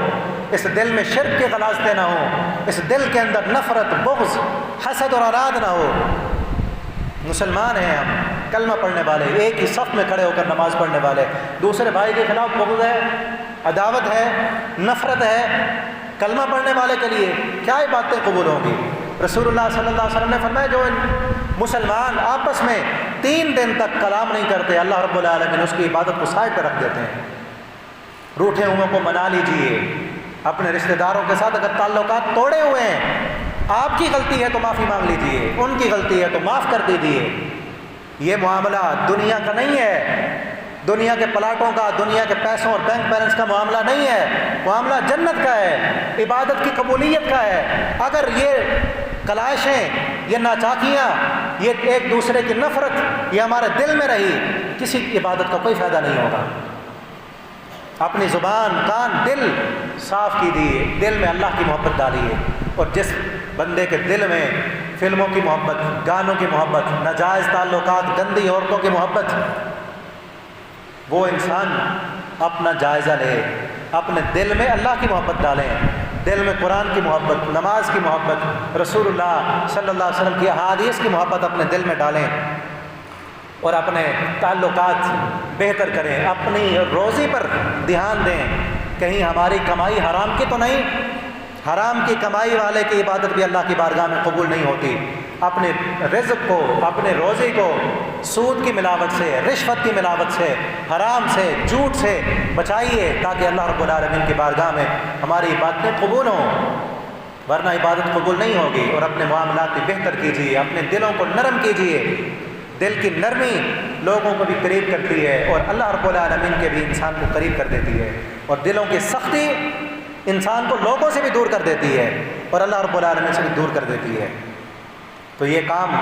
[SPEAKER 1] اس دل میں شرک کے غلاظتیں نہ ہوں، اس دل کے اندر نفرت، بغض، حسد اور اراد نہ ہو۔ مسلمان ہیں ہم، کلمہ پڑھنے والے، ایک ہی صف میں کھڑے ہو کر نماز پڑھنے والے، دوسرے بھائی کے خلاف بغض ہے، عداوت ہے، نفرت ہے، کلمہ پڑھنے والے کے لیے کیا باتیں قبول ہوں گی؟ رسول اللہ صلی اللہ علیہ وسلم نے فرمایا جو مسلمان آپس میں 3 دن تک کلام نہیں کرتے، اللہ رب العالمین اس کی عبادت کو سائڈ پہ رکھ دیتے ہیں۔ روٹھے ہوئے کو منا لیجئے، اپنے رشتہ داروں کے ساتھ اگر تعلقات توڑے ہوئے ہیں، آپ کی غلطی ہے تو معافی مانگ لیجئے، ان کی غلطی ہے تو معاف کر دیجئے۔ یہ معاملہ دنیا کا نہیں ہے، دنیا کے پلاٹوں کا، دنیا کے پیسوں اور بینک بیلنس کا معاملہ نہیں ہے، معاملہ جنت کا ہے، عبادت کی قبولیت کا ہے۔ اگر یہ کلائشیں، یہ ناچاکیاں، یہ ایک دوسرے کی نفرت یہ ہمارے دل میں رہی، کسی عبادت کا کوئی فائدہ نہیں ہوگا۔ اپنی زبان، کان، دل صاف کیجیے، دل میں اللہ کی محبت ڈالیے، اور جس بندے کے دل میں فلموں کی محبت، گانوں کی محبت، ناجائز تعلقات، گندی عورتوں کی محبت، وہ انسان اپنا جائزہ لے، اپنے دل میں اللہ کی محبت ڈالیں، دل میں قرآن کی محبت، نماز کی محبت، رسول اللہ صلی اللہ علیہ وسلم کی احادیث کی محبت اپنے دل میں ڈالیں، اور اپنے تعلقات بہتر کریں، اپنی روزی پر دھیان دیں، کہیں ہماری کمائی حرام کی تو نہیں، حرام کی کمائی والے کی عبادت بھی اللہ کی بارگاہ میں قبول نہیں ہوتی۔ اپنے رزق کو، اپنے روزی کو سود کی ملاوٹ سے، رشوت کی ملاوٹ سے، حرام سے، جھوٹ سے بچائیے، تاکہ اللہ رب العالمین کی بارگاہ میں ہماری عبادتیں قبول ہوں، ورنہ عبادت قبول نہیں ہوگی۔ اور اپنے معاملات بھی بہتر کیجیے، اپنے دلوں کو نرم کیجیے، دل کی نرمی لوگوں کو بھی قریب کرتی ہے، اور اللہ رب العالمین کے بھی انسان کو قریب کر دیتی ہے، اور دلوں کی سختی انسان کو لوگوں سے بھی دور کر دیتی ہے، اور اللہ رب العالمین سے بھی دور کر دیتی ہے۔ تو یہ کام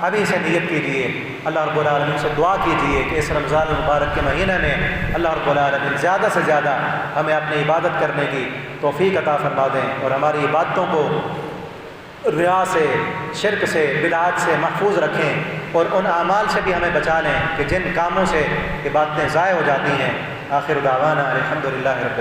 [SPEAKER 1] ابھی سے نیت کیجیے، اللہ رب العالمین سے دعا کیجیے کہ اس رمضان المبارک کے مہینے میں اللہ رب العالمین زیادہ سے زیادہ ہمیں اپنی عبادت کرنے کی توفیق عطا فرما دیں، اور ہماری عبادتوں کو ریا سے، شرک سے، بدعات سے محفوظ رکھیں، اور ان اعمال سے بھی ہمیں بچا لیں کہ جن کاموں سے عبادتیں ضائع ہو جاتی ہیں۔ آخر دعوانا الحمدللہ رب